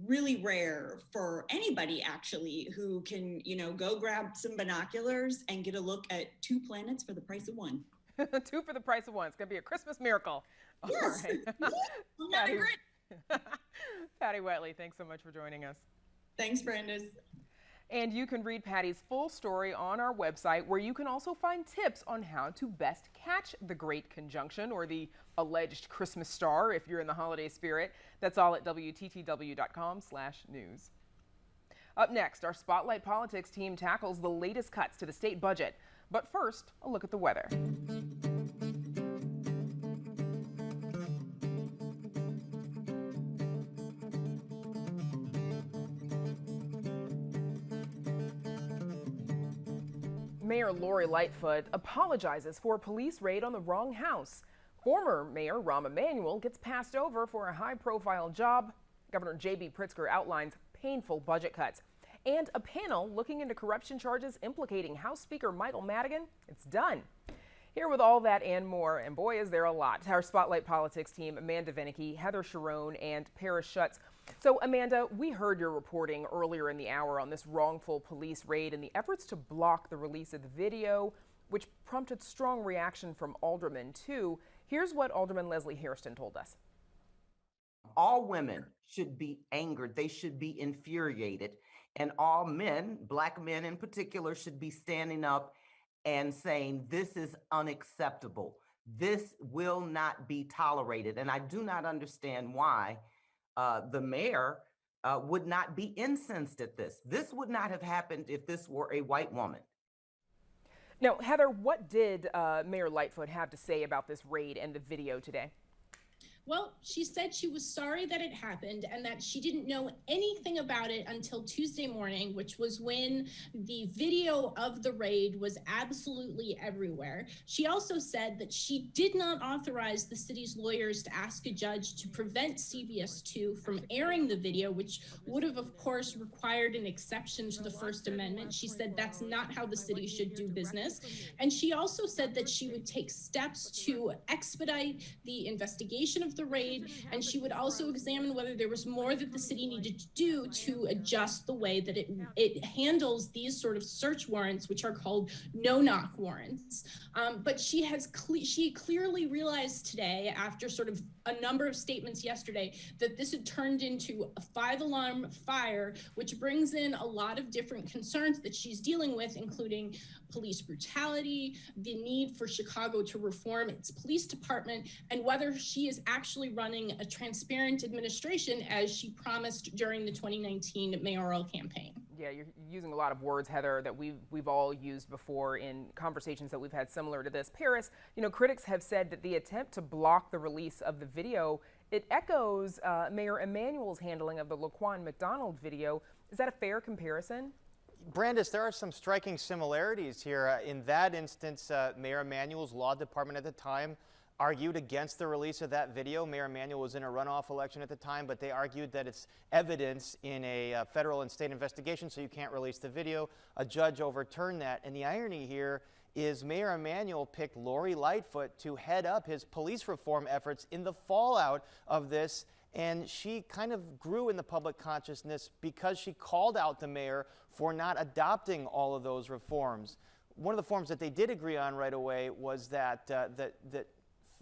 Really rare for anybody actually who can, go grab some binoculars and get a look at two planets for the price of one. Two for the price of one. It's going to be a Christmas miracle. Yes. All right. Patty, Patty Wetley, thanks so much for joining us. Thanks, Brandis. And you can read Patty's full story on our website, where you can also find tips on how to best catch the Great Conjunction, or the alleged Christmas star if you're in the holiday spirit. That's all at WTTW.com/news. Up next, our Spotlight Politics team tackles the latest cuts to the state budget. But first, a look at the weather. Mayor Lori Lightfoot apologizes for a police raid on the wrong house. Former Mayor Rahm Emanuel gets passed over for a high-profile job. Governor J.B. Pritzker outlines painful budget cuts. And a panel looking into corruption charges implicating House Speaker Michael Madigan. It's done. Here with all that and more, and boy is there a lot, our Spotlight Politics team, Amanda Vinicky, Heather Sharon, and Paris Schutz. So Amanda, we heard your reporting earlier in the hour on this wrongful police raid and the efforts to block the release of the video, which prompted strong reaction from aldermen too. Here's what Alderman Leslie Hairston told us. All women should be angered. They should be infuriated. And all men, Black men in particular, should be standing up and saying, this is unacceptable. This will not be tolerated. And I do not understand why the mayor would not be incensed at this. This would not have happened if this were a white woman. Now, Heather, what did Mayor Lightfoot have to say about this raid and the video today? Well, she said she was sorry that it happened and that she didn't know anything about it until Tuesday morning, which was when the video of the raid was absolutely everywhere. She also said that she did not authorize the city's lawyers to ask a judge to prevent CBS 2 from airing the video, which would have, of course, required an exception to the First Amendment. She said that's not how the city should do business. And she also said that she would take steps to expedite the investigation of the raid, and she would also examine whether there was more that the city needed to do to adjust the way that it handles these sort of search warrants, which are called no-knock warrants. But she clearly realized today, after sort of a number of statements yesterday, that this had turned into a 5-alarm fire, which brings in a lot of different concerns that she's dealing with, including police brutality, the need for Chicago to reform its police department, and whether she is actually running a transparent administration as she promised during the 2019 mayoral campaign. Yeah, you're using a lot of words, Heather, that we've all used before in conversations that we've had similar to this. Paris, critics have said that the attempt to block the release of the video, it echoes Mayor Emanuel's handling of the Laquan McDonald video. Is that a fair comparison? Brandis, there are some striking similarities here. In that instance, Mayor Emanuel's law department at the time argued against the release of that video. Mayor Emanuel was in a runoff election at the time, but they argued that it's evidence in a federal and state investigation, so you can't release the video. A judge overturned that. And the irony here is Mayor Emanuel picked Lori Lightfoot to head up his police reform efforts in the fallout of this. And she kind of grew in the public consciousness because she called out the mayor for not adopting all of those reforms. One of the forms that they did agree on right away was that that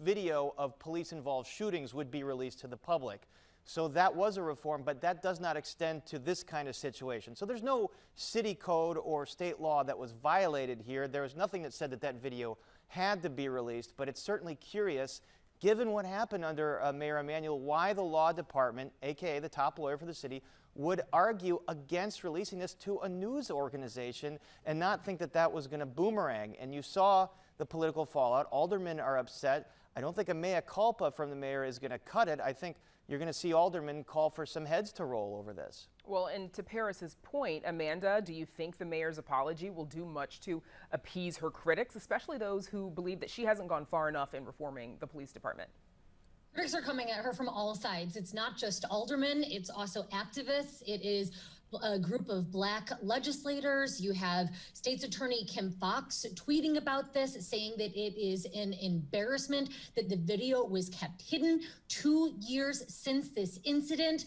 video of police-involved shootings would be released to the public. So that was a reform, but that does not extend to this kind of situation. So there's no city code or state law that was violated here. There was nothing that said that that video had to be released, but it's certainly curious, given what happened under Mayor Emanuel, why the law department, aka the top lawyer for the city, would argue against releasing this to a news organization and not think that that was going to boomerang. And you saw the political fallout. Aldermen are upset. I don't think a mea culpa from the mayor is going to cut it. I think you're going to see aldermen call for some heads to roll over this. Well, and to Paris's point, Amanda, do you think the mayor's apology will do much to appease her critics, especially those who believe that she hasn't gone far enough in reforming the police department? Critics are coming at her from all sides. It's not just aldermen, it's also activists. It is a group of Black legislators. You have State's Attorney Kim Foxx tweeting about this, saying that it is an embarrassment that the video was kept hidden 2 years since this incident.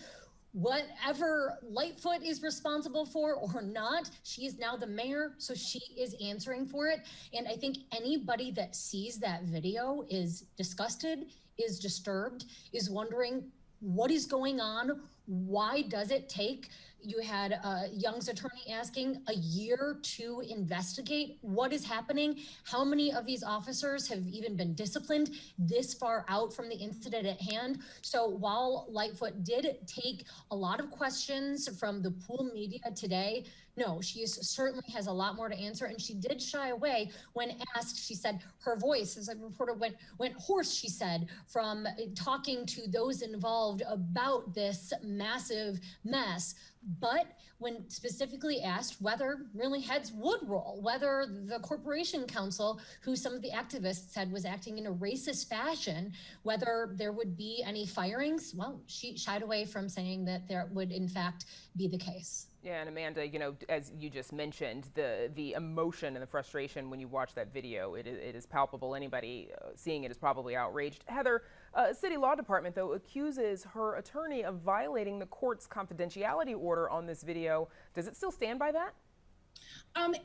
Whatever Lightfoot is responsible for or not, she is now the mayor, so she is answering for it. And I think anybody that sees that video is disgusted, is disturbed, is wondering what is going on. Why does it take? You had Young's attorney asking a year to investigate what is happening. How many of these officers have even been disciplined this far out from the incident at hand? So while Lightfoot did take a lot of questions from the pool media today, no, she certainly has a lot more to answer. And she did shy away when asked. She said her voice, as a reporter, went hoarse, she said, from talking to those involved about this massive mess. But when specifically asked whether really heads would roll, whether the Corporation Council, who some of the activists said was acting in a racist fashion, whether there would be any firings, well, she shied away from saying that there would in fact be the case. Yeah, and Amanda, you know, as you just mentioned, the emotion and the frustration when you watch that video, it is palpable. Anybody seeing it is probably outraged. Heather, City Law Department, though, accuses her attorney of violating the court's confidentiality order on this video. Does it still stand by that?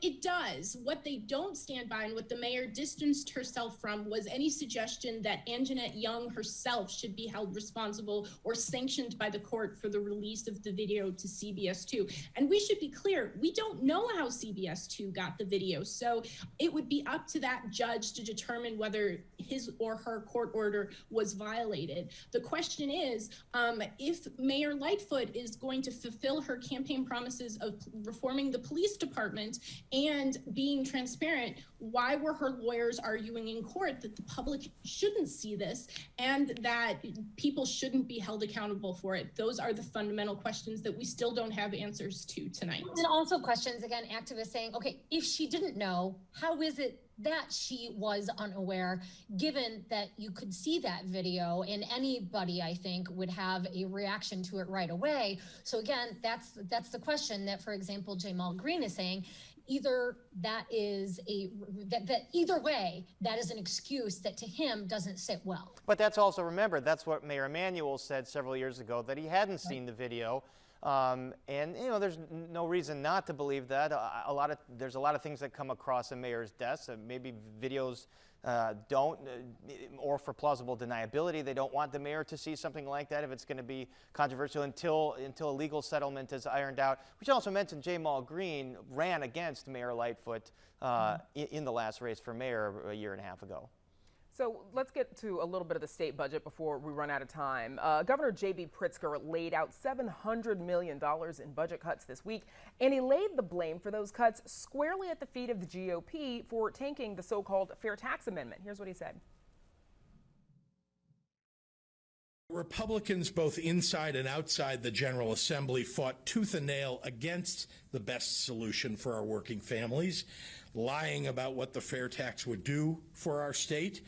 It does. What they don't stand by and what the mayor distanced herself from was any suggestion that Anjanette Young herself should be held responsible or sanctioned by the court for the release of the video to CBS 2. And we should be clear, we don't know how CBS 2 got the video. So it would be up to that judge to determine whether his or her court order was violated. The question is, if Mayor Lightfoot is going to fulfill her campaign promises of reforming the police department and being transparent, why were her lawyers arguing in court that the public shouldn't see this and that people shouldn't be held accountable for it? Those are the fundamental questions that we still don't have answers to tonight. And also questions, again, activists saying, okay, if she didn't know, how is it that she was unaware, given that you could see that video and anybody, I think, would have a reaction to it right away? So again, that's the question that, for example, Jamal Green is saying. Either that is either way, that is an excuse that to him doesn't sit well. But that's also, remember, that's what Mayor Emanuel said several years ago, that he hadn't seen the video. And you know, there's no reason not to believe that. There's a lot of things that come across a mayor's desk. Maybe videos don't, or for plausible deniability, they don't want the mayor to see something like that if it's going to be controversial until a legal settlement is ironed out. Which also mentioned Jamal Green ran against Mayor Lightfoot in the last race for mayor a year and a half ago. So let's get to a little bit of the state budget before we run out of time. Governor J.B. Pritzker laid out $700 million in budget cuts this week, and he laid the blame for those cuts squarely at the feet of the GOP for tanking the so-called fair tax amendment. Here's what he said. Republicans, both inside and outside the General Assembly, fought tooth and nail against the best solution for our working families, lying about what the fair tax would do for our state.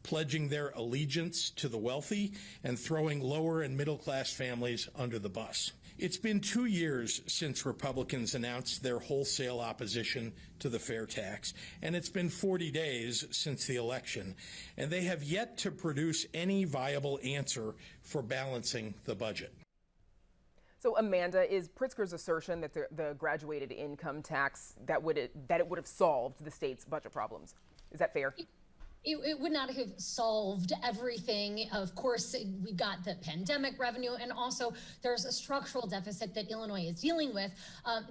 pledging their allegiance to the wealthy and throwing lower and middle class families under the bus. It's been 2 years since Republicans announced their wholesale opposition to the fair tax, and it's been 40 days since the election, and they have yet to produce any viable answer for balancing the budget. So, Amanda, is Pritzker's assertion that the graduated income tax that it would have solved the state's budget problems, is that fair? It would not have solved everything. Of course, we got the pandemic revenue, and also there's a structural deficit that Illinois is dealing with.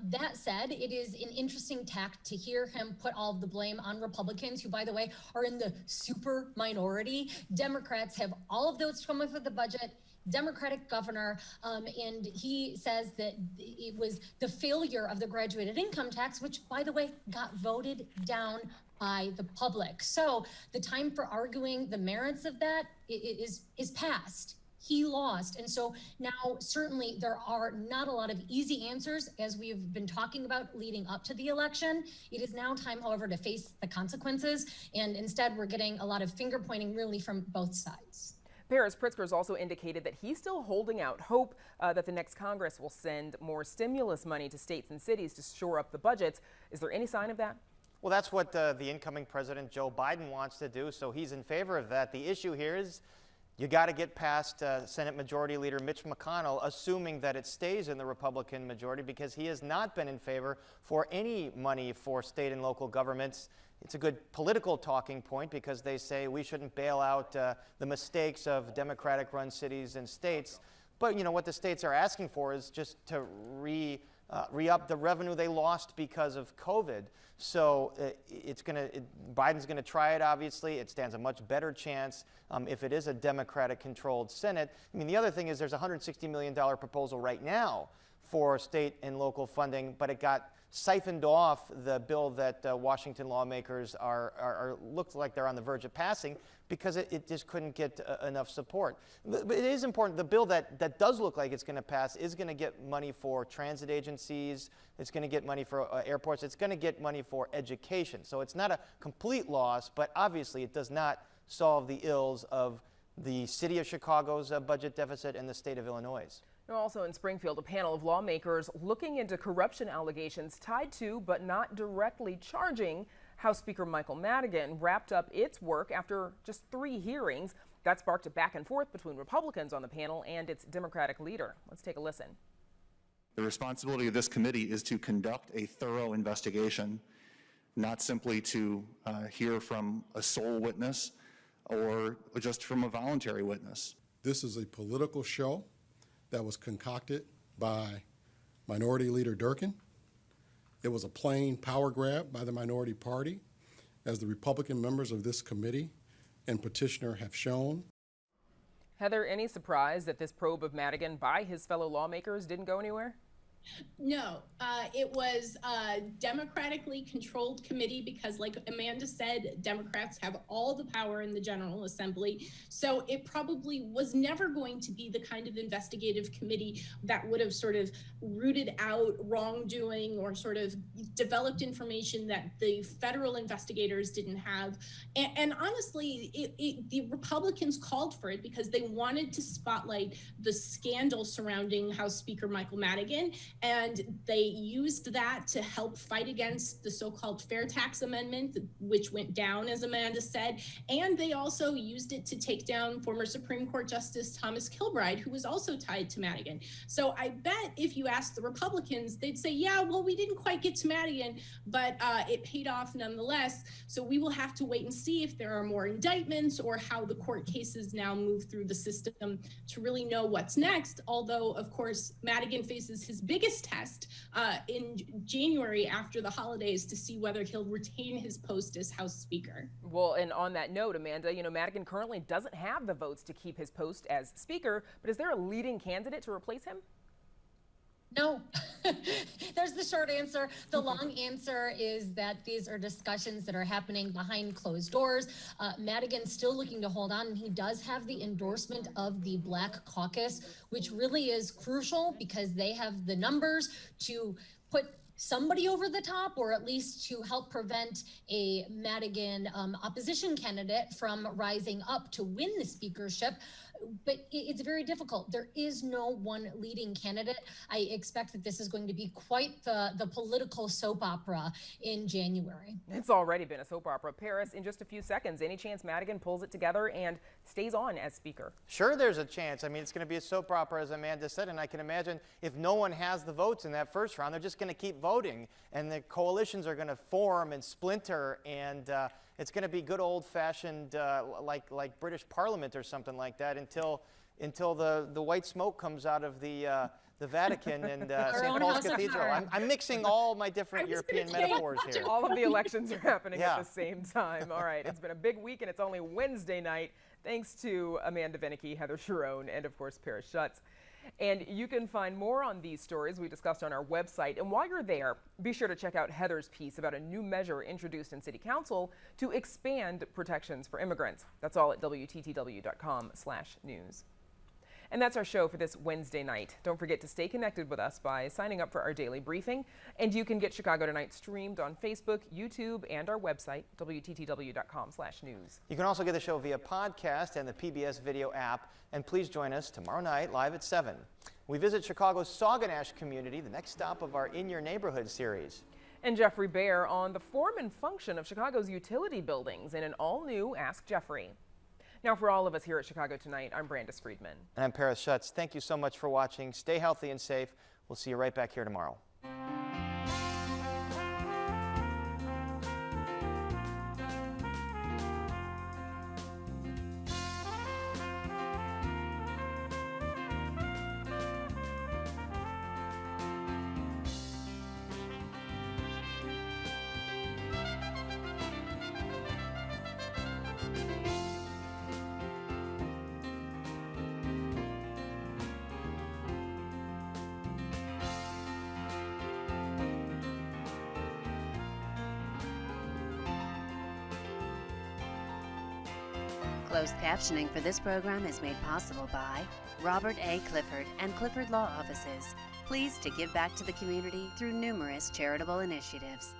That said, it is an interesting tack to hear him put all of the blame on Republicans, who, by the way, are in the super minority. Democrats have all of those come up with the budget. Democratic governor, and he says that it was the failure of the graduated income tax, which, by the way, got voted down by the public. So the time for arguing the merits of that is past. He lost. And so now certainly there are not a lot of easy answers, as we've been talking about leading up to the election. It is now time, however, to face the consequences. And instead, we're getting a lot of finger pointing really from both sides. Paris Pritzker has also indicated that he's still holding out hope that the next Congress will send more stimulus money to states and cities to shore up the budgets. Is there any sign of that? Well, that's what the incoming President Joe Biden wants to do, so he's in favor of that. The issue here is you got to get past Senate Majority Leader Mitch McConnell, assuming that it stays in the Republican majority, because he has not been in favor for any money for state and local governments. It's a good political talking point because they say we shouldn't bail out the mistakes of Democratic-run cities and states. But, you know, what the states are asking for is just to re-up the revenue they lost because of COVID. So Biden's going to try it, obviously. It stands a much better chance if it is a Democratic-controlled Senate. I mean, the other thing is there's a $160 million proposal right now for state and local funding, but it got siphoned off the bill that Washington lawmakers looks like they're on the verge of passing because it just couldn't get enough support. But it is important. The bill that does look like it's going to pass is going to get money for transit agencies. It's going to get money for airports. It's going to get money for education. So it's not a complete loss, but obviously it does not solve the ills of the city of Chicago's budget deficit and the state of Illinois'. Also in Springfield, a panel of lawmakers looking into corruption allegations tied to, but not directly charging, House Speaker Michael Madigan wrapped up its work after just 3 hearings. That sparked a back and forth between Republicans on the panel and its Democratic leader. Let's take a listen. The responsibility of this committee is to conduct a thorough investigation, not simply to hear from a sole witness or just from a voluntary witness. This is a political show that was concocted by Minority Leader Durkin. It was a plain power grab by the minority party, as the Republican members of this committee and petitioner have shown. Heather, any surprise that this probe of Madigan by his fellow lawmakers didn't go anywhere? No, it was a democratically controlled committee because, like Amanda said, Democrats have all the power in the General Assembly. So it probably was never going to be the kind of investigative committee that would have sort of rooted out wrongdoing or sort of developed information that the federal investigators didn't have. And honestly, the Republicans called for it because they wanted to spotlight the scandal surrounding House Speaker Michael Madigan. And they used that to help fight against the so-called fair tax amendment, which went down, as Amanda said. And they also used it to take down former Supreme Court Justice Thomas Kilbride, who was also tied to Madigan. So I bet if you ask the Republicans, they'd say, yeah, well, we didn't quite get to Madigan, but it paid off nonetheless. So we will have to wait and see if there are more indictments or how the court cases now move through the system to really know what's next. Although, of course, Madigan faces his biggest test in January after the holidays to see whether he'll retain his post as House Speaker. Well, and on that note, Amanda, Madigan currently doesn't have the votes to keep his post as Speaker, but is there a leading candidate to replace him? No. There's the short answer. The long answer is that these are discussions that are happening behind closed doors. Madigan's still looking to hold on, and he does have the endorsement of the Black Caucus, which really is crucial because they have the numbers to put somebody over the top, or at least to help prevent a Madigan opposition candidate from rising up to win the speakership. But it's very difficult. There is no one leading candidate. I expect that this is going to be quite the political soap opera in January. It's already been a soap opera. Paris, in just a few seconds, any chance Madigan pulls it together and stays on as speaker? Sure, there's a chance. I mean, it's going to be a soap opera, as Amanda said, and I can imagine if no one has the votes in that first round, they're just going to keep voting, and the coalitions are going to form and splinter, and it's going to be good old-fashioned, like British Parliament or something like that, until the white smoke comes out of the Vatican and St. Paul's Cathedral. I'm mixing all my different European metaphors here. All of the elections are happening at the same time. All right, it's been a big week, and it's only Wednesday night. Thanks to Amanda Vinicky, Heather Sharon, and of course Paris Schutz. And you can find more on these stories we discussed on our website. And while you're there, be sure to check out Heather's piece about a new measure introduced in City Council to expand protections for immigrants. That's all at WTTW.com/news. And that's our show for this Wednesday night. Don't forget to stay connected with us by signing up for our daily briefing. And you can get Chicago Tonight streamed on Facebook, YouTube, and our website, WTTW.com/news. You can also get the show via podcast and the PBS video app. And please join us tomorrow night live at 7. We visit Chicago's Sauganash community, the next stop of our In Your Neighborhood series. And Jeffrey Baer on the form and function of Chicago's utility buildings in an all-new Ask Jeffrey. Now, for all of us here at Chicago Tonight, I'm Brandis Friedman. And I'm Paris Schutz. Thank you so much for watching. Stay healthy and safe. We'll see you right back here tomorrow. Closed captioning for this program is made possible by Robert A. Clifford and Clifford Law Offices, pleased to give back to the community through numerous charitable initiatives.